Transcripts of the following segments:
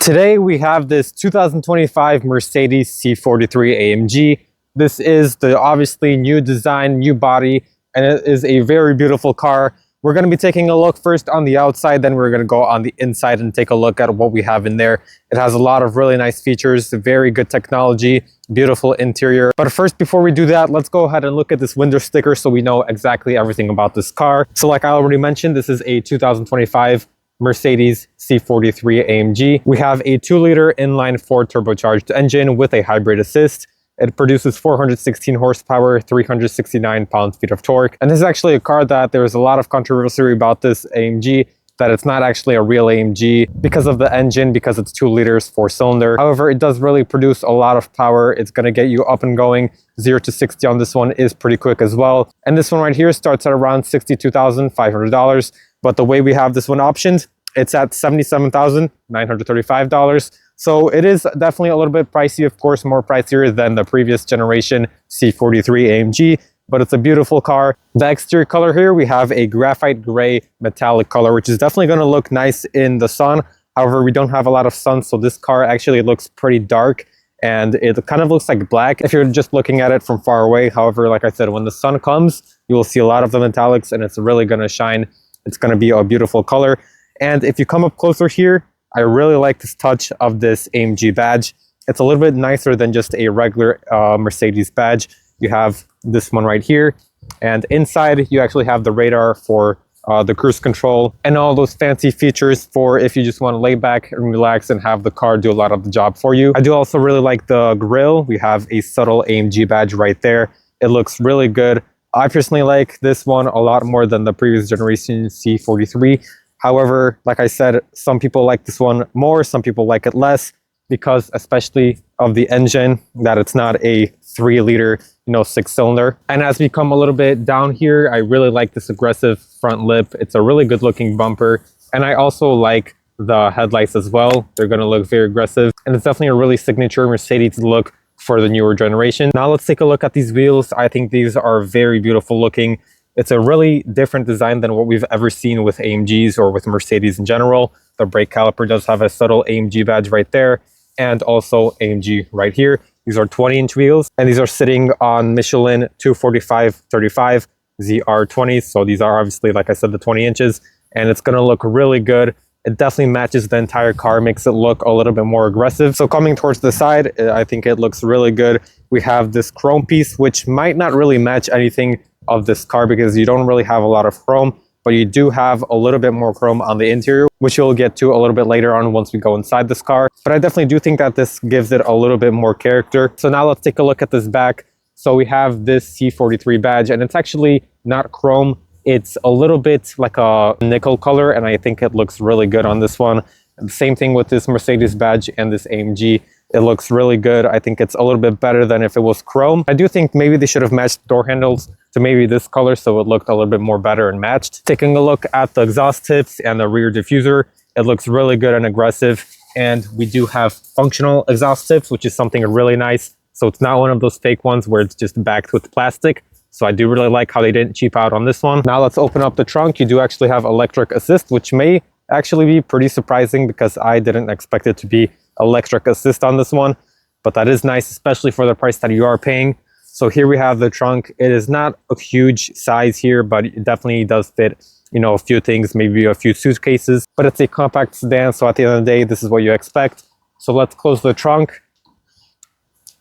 Today we have this 2025 Mercedes C43 AMG. This is the obviously new design, new body, and it is a very beautiful car. We're going to be taking a look first on the outside, then we're going to go on the inside and take a look at what we have in there. It has a lot of really nice features, very good technology, beautiful interior. But first, before we do that, let's go ahead and look at this window sticker so we know exactly everything about this car. So like I already mentioned, this is a 2025 Mercedes C43 AMG. We have a 2-liter inline-4 turbocharged engine with a hybrid assist. It produces 416 horsepower, 369 pound-feet of torque. And this is actually a car that there's a lot of controversy about this AMG, that it's not actually a real AMG because of the engine, because it's 2 liters, 4-cylinder. However, it does really produce a lot of power. It's gonna get you up and going. 0 to 60 on this one is pretty quick as well. And this one right here starts at around $62,500. But the way we have this one optioned, it's at $77,935. So it is definitely a little bit pricey, of course, more pricier than the previous generation C43 AMG, but it's a beautiful car. The exterior color here, we have a graphite gray metallic color, which is definitely going to look nice in the sun. However, we don't have a lot of sun, so this car actually looks pretty dark and it kind of looks like black if you're just looking at it from far away. However, like I said, when the sun comes, you will see a lot of the metallics and it's really going to shine. It's going to be a beautiful color. And if you come up closer here, I really like this touch of this AMG badge. It's a little bit nicer than just a regular Mercedes badge. You have this one right here. And inside, you actually have the radar for the cruise control and all those fancy features for if you just want to lay back and relax and have the car do a lot of the job for you. I do also really like the grille. We have a subtle AMG badge right there. It looks really good. I personally like this one a lot more than the previous generation C43. However, like I said, some people like this one more, some people like it less, because especially of the engine, that it's not a 3-liter, 6-cylinder. And as we come a little bit down here, I really like this aggressive front lip. It's a really good looking bumper. And I also like the headlights as well. They're going to look very aggressive. And it's definitely a really signature Mercedes look for the newer generation. Now let's take a look at these wheels. I think these are very beautiful looking. It's a really different design than what we've ever seen with AMGs or with Mercedes in general. The brake caliper does have a subtle AMG badge right there, and also AMG right here. These are 20-inch wheels, and these are sitting on Michelin 245/35 ZR20s. So these are obviously, like I said, the 20 inches, and it's gonna look really good. It definitely matches the entire car, makes it look a little bit more aggressive. So coming towards the side, I think it looks really good. We have this chrome piece, which might not really match anything of this car because you don't really have a lot of chrome, but you do have a little bit more chrome on the interior, which you'll get to a little bit later on once we go inside this car. But I definitely do think that this gives it a little bit more character. So now let's take a look at this back. So we have this C43 badge, and it's actually not chrome. It's a little bit like a nickel color, and I think it looks really good on this one. And the same thing with this Mercedes badge and this AMG. It looks really good. I think it's a little bit better than if it was chrome. I do think maybe they should have matched door handles to maybe this color so it looked a little bit more better and matched. Taking a look at the exhaust tips and the rear diffuser, it looks really good and aggressive. And we do have functional exhaust tips, which is something really nice. So it's not one of those fake ones where it's just backed with plastic. So I do really like how they didn't cheap out on this one. Now let's open up the trunk. You do actually have electric assist, which may actually be pretty surprising because I didn't expect it to be electric assist on this one, but that is nice, especially for the price that you are paying. So here we have the trunk. It is not a huge size here, but it definitely does fit, a few things, maybe a few suitcases, but it's a compact sedan. So at the end of the day, this is what you expect. So let's close the trunk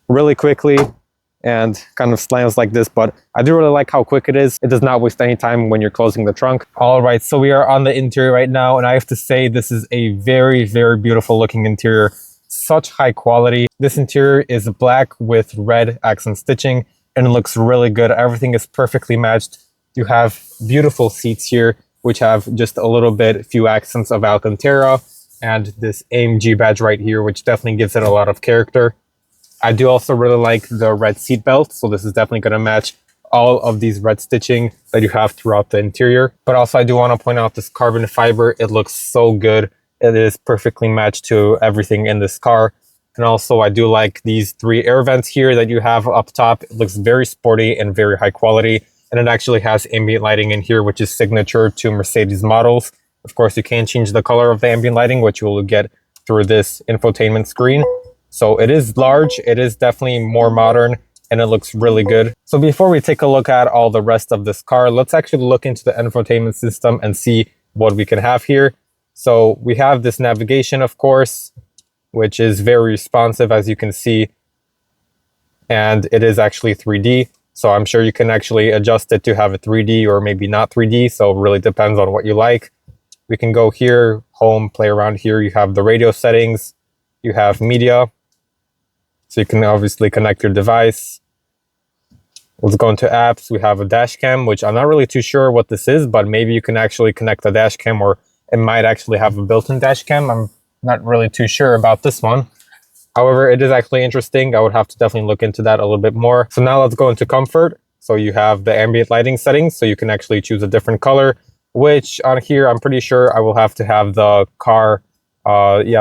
really quickly and kind of slams like this, but I do really like how quick it is. It does not waste any time when you're closing the trunk. All right, so we are on the interior right now, and I have to say this is a very, very beautiful looking interior. Such high quality. This interior is black with red accent stitching, and it looks really good. Everything is perfectly matched. You have beautiful seats here, which have just a little bit, few accents of Alcantara, and this AMG badge right here, which definitely gives it a lot of character. I do also really like the red seat belt, so this is definitely going to match all of these red stitching that you have throughout the interior. But also I do want to point out this carbon fiber. It looks so good. It is perfectly matched to everything in this car. And also I do like these 3 air vents here that you have up top. It looks very sporty and very high quality. And it actually has ambient lighting in here, which is signature to Mercedes models. Of course, you can change the color of the ambient lighting, which you will get through this infotainment screen. So it is large, it is definitely more modern, and it looks really good. So before we take a look at all the rest of this car, let's actually look into the infotainment system and see what we can have here. So we have this navigation, of course, which is very responsive, as you can see, and it is actually 3D. So I'm sure you can actually adjust it to have a 3D or maybe not 3D. So it really depends on what you like. We can go here, home, play around here. You have the radio settings, you have media. So you can obviously connect your device. Let's go into apps. We have a dash cam, which I'm not really too sure what this is, but maybe you can actually connect the dash cam, or it might actually have a built-in dash cam. I'm not really too sure about this one. However, it is actually interesting. I would have to definitely look into that a little bit more. So now let's go into comfort. So you have the ambient lighting settings. So you can actually choose a different color, which on here, I'm pretty sure I will have to have the car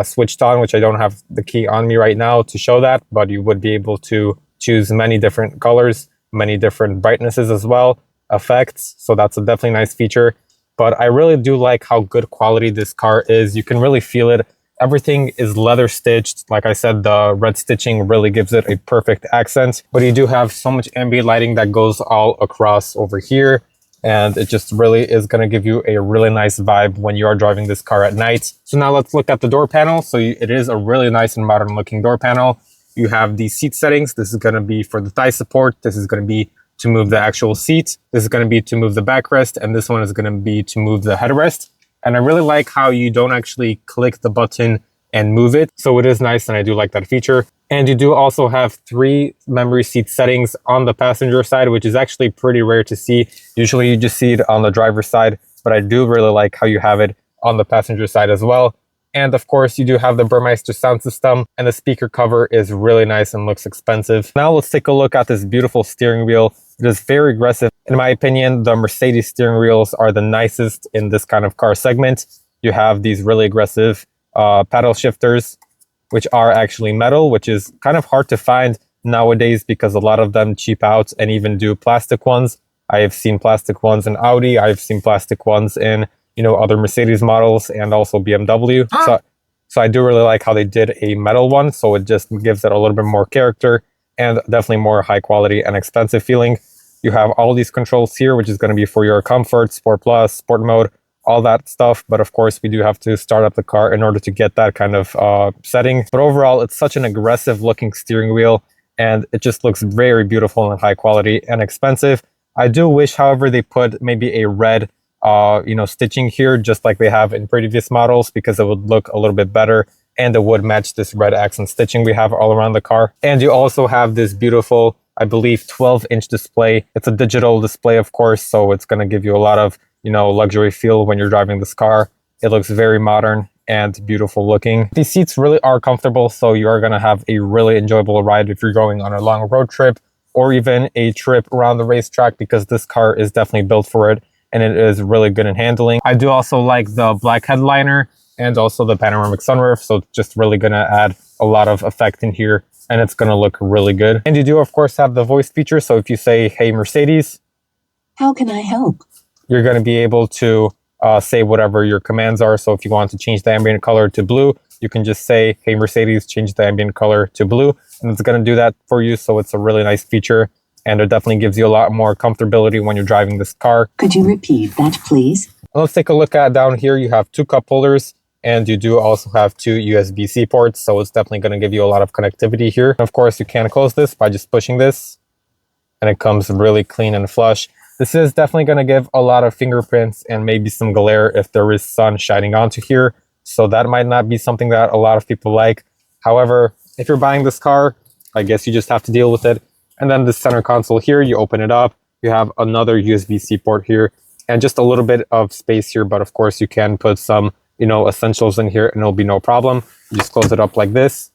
switched on, which I don't have the key on me right now to show that, but you would be able to choose many different colors, many different brightnesses as well, effects. So that's a definitely nice feature. But I really do like how good quality this car is. You can really feel it. Everything is leather stitched. Like I said, the red stitching really gives it a perfect accent, but you do have so much ambient lighting that goes all across over here. And it just really is going to give you a really nice vibe when you are driving this car at night. So now let's look at the door panel. So it is a really nice and modern looking door panel. You have the seat settings. This is going to be for the thigh support. This is going to be to move the actual seat. This is going to be to move the backrest. And this one is going to be to move the headrest. And I really like how you don't actually click the button and move it. So it is nice, and I do like that feature. And you do also have 3 memory seat settings on the passenger side, which is actually pretty rare to see. Usually you just see it on the driver's side, but I do really like how you have it on the passenger side as well. And of course, you do have the Burmeister sound system, and the speaker cover is really nice and looks expensive. Now let's take a look at this beautiful steering wheel. It is very aggressive. In my opinion, the Mercedes steering wheels are the nicest in this kind of car segment. You have these really aggressive paddle shifters, which are actually metal, which is kind of hard to find nowadays because a lot of them cheap out and even do plastic ones. I have seen plastic ones in Audi. I've seen plastic ones in, other Mercedes models and also BMW. So I do really like how they did a metal one. So it just gives it a little bit more character and definitely more high quality and expensive feeling. You have all these controls here, which is going to be for your comfort, Sport Plus, Sport Mode, all that stuff. But of course, we do have to start up the car in order to get that kind of setting. But overall, it's such an aggressive looking steering wheel, and it just looks very beautiful and high quality and expensive. I do wish, however, they put maybe a red stitching here, just like they have in previous models, because it would look a little bit better and it would match this red accent stitching we have all around the car. And you also have this beautiful, I believe, 12-inch display. It's a digital display, of course, so it's going to give you a lot of, luxury feel when you're driving this car. It looks very modern and beautiful looking. These seats really are comfortable, so you are going to have a really enjoyable ride if you're going on a long road trip or even a trip around the racetrack, because this car is definitely built for it and it is really good in handling. I do also like the black headliner and also the panoramic sunroof, so it's just really going to add a lot of effect in here and it's going to look really good. And you do, of course, have the voice feature. So if you say, "Hey Mercedes, how can I help?" you're going to be able to say whatever your commands are. So if you want to change the ambient color to blue, you can just say, "Hey Mercedes, change the ambient color to blue," and it's going to do that for you. So it's a really nice feature, and it definitely gives you a lot more comfortability when you're driving this car. Could you repeat that, please? Let's take a look at down here. You have 2 cup holders, and you do also have 2 USB-C ports. So it's definitely going to give you a lot of connectivity here. Of course, you can close this by just pushing this, and it comes really clean and flush. This is definitely going to give a lot of fingerprints and maybe some glare if there is sun shining onto here. So that might not be something that a lot of people like. However, if you're buying this car, I guess you just have to deal with it. And then the center console here, you open it up. You have another USB-C port here and just a little bit of space here. But of course, you can put some, essentials in here and it'll be no problem. You just close it up like this.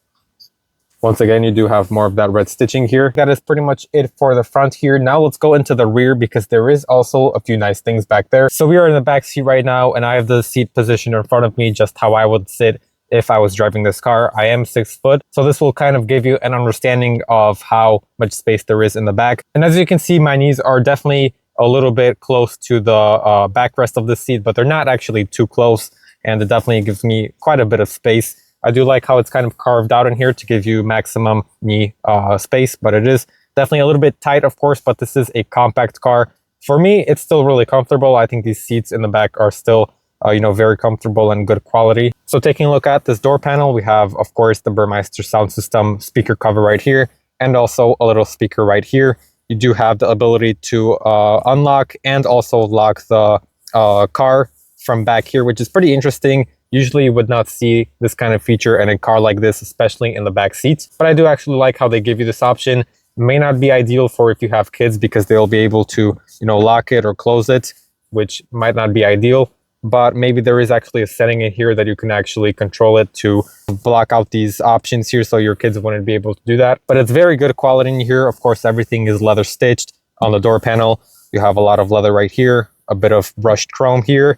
Once again, you do have more of that red stitching here. That is pretty much it for the front here. Now let's go into the rear, because there is also a few nice things back there. So we are in the back seat right now, and I have the seat positioned in front of me just how I would sit if I was driving this car. I am 6 foot, so this will kind of give you an understanding of how much space there is in the back. And as you can see, my knees are definitely a little bit close to the backrest of the seat, but they're not actually too close, and it definitely gives me quite a bit of space. I do like how it's kind of carved out in here to give you maximum knee space, but it is definitely a little bit tight, of course, but this is a compact car. For me, it's still really comfortable. I think these seats in the back are still, very comfortable and good quality. So taking a look at this door panel, we have, of course, the Burmeister sound system speaker cover right here, and also a little speaker right here. You do have the ability to unlock and also lock the car from back here, which is pretty interesting. Usually you would not see this kind of feature in a car like this, especially in the back seats. But I do actually like how they give you this option. It may not be ideal for if you have kids because they'll be able to, lock it or close it, which might not be ideal. But maybe there is actually a setting in here that you can actually control it to block out these options here so your kids wouldn't be able to do that. But it's very good quality in here. Of course, everything is leather stitched on the door panel. You have a lot of leather right here, a bit of brushed chrome here,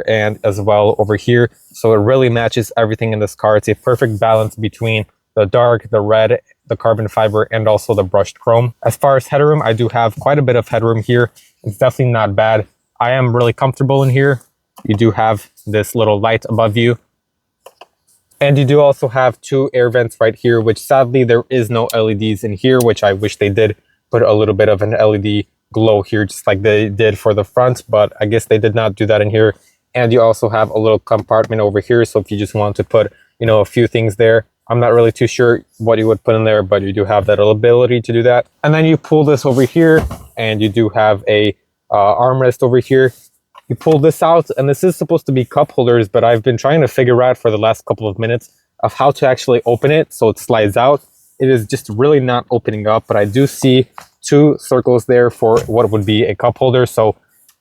and as well over here. So it really matches everything in this car. It's a perfect balance between the dark, the red, the carbon fiber, and also the brushed chrome. As far as headroom, I do have quite a bit of headroom here. It's definitely not bad. I am really comfortable in here. You do have this little light above you. And you do also have two air vents right here, which sadly there is no LEDs in here, which I wish they did put a little bit of an LED glow here, just like they did for the front, but I guess they did not do that in here. And you also have a little compartment over here. So if you just want to put, a few things there, I'm not really too sure what you would put in there, but you do have that ability to do that. And then you pull this over here and you do have a armrest over here. You pull this out and this is supposed to be cup holders, but I've been trying to figure out for the last couple of minutes of how to actually open it so it slides out. It is just really not opening up, but I do see two circles there for what would be a cup holder. So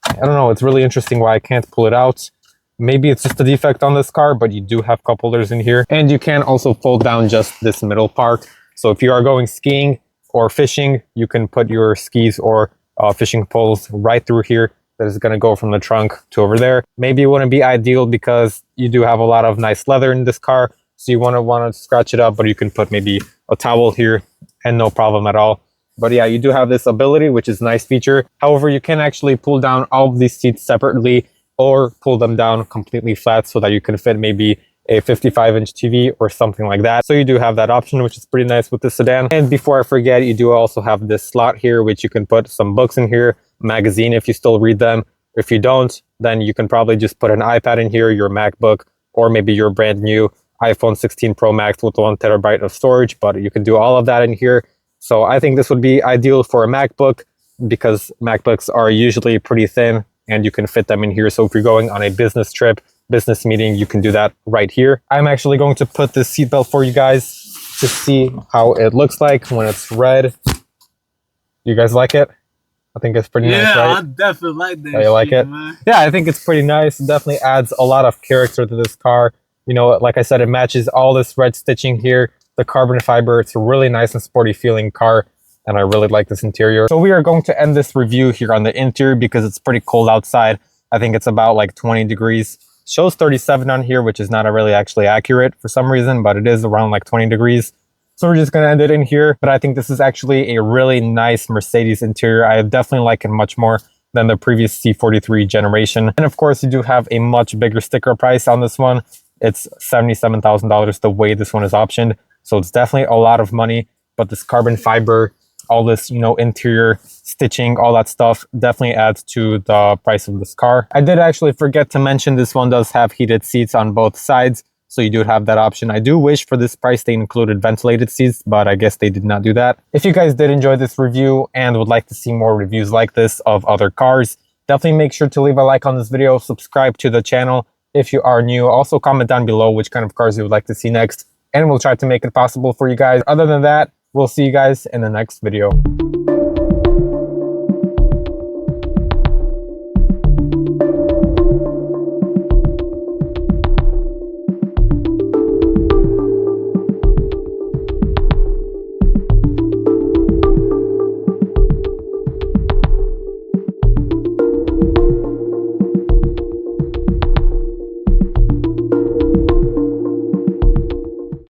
I don't know, it's really interesting why I can't pull it out. Maybe it's just a defect on this car, but you do have cup holders in here. And you can also fold down just this middle part. So if you are going skiing or fishing, you can put your skis or fishing poles right through here. That is going to go from the trunk to over there. Maybe it wouldn't be ideal because you do have a lot of nice leather in this car. So you want to scratch it up, but you can put maybe a towel here and no problem at all. But yeah, you do have this ability, which is a nice feature. However, you can actually pull down all of these seats separately or pull them down completely flat so that you can fit maybe a 55-inch TV or something like that. So you do have that option, which is pretty nice with the sedan. And before I forget, you do also have this slot here, which you can put some books in here, magazine if you still read them. If you don't, then you can probably just put an iPad in here, your MacBook, or maybe your brand new iPhone 16 Pro Max with 1 terabyte of storage, but you can do all of that in here. So I think this would be ideal for a MacBook because MacBooks are usually pretty thin and you can fit them in here. So if you're going on a business trip, business meeting, you can do that right here. I'm actually going to put this seatbelt for you guys to see how it looks like when it's red. You guys like it? I think it's pretty nice, right? Yeah, I definitely like that. You like it? Man. Yeah, I think it's pretty nice. It definitely adds a lot of character to this car. Like I said, it matches all this red stitching here, the carbon fiber. It's a really nice and sporty feeling car, and I really like this interior. So we are going to end this review here on the interior because it's pretty cold outside. I think it's about like 20 degrees. Shows 37 on here, which is not really actually accurate for some reason, but it is around like 20 degrees. So we're just going to end it in here. But I think this is actually a really nice Mercedes interior. I definitely like it much more than the previous C43 generation. And of course, you do have a much bigger sticker price on this one. It's $77,000 the way this one is optioned. So it's definitely a lot of money, but this carbon fiber, all this, interior stitching, all that stuff definitely adds to the price of this car. I did actually forget to mention this one does have heated seats on both sides. So you do have that option. I do wish for this price they included ventilated seats, but I guess they did not do that. If you guys did enjoy this review and would like to see more reviews like this of other cars, definitely make sure to leave a like on this video, subscribe to the channel if you are new. Also comment down below which kind of cars you would like to see next, and we'll try to make it possible for you guys. Other than that, we'll see you guys in the next video.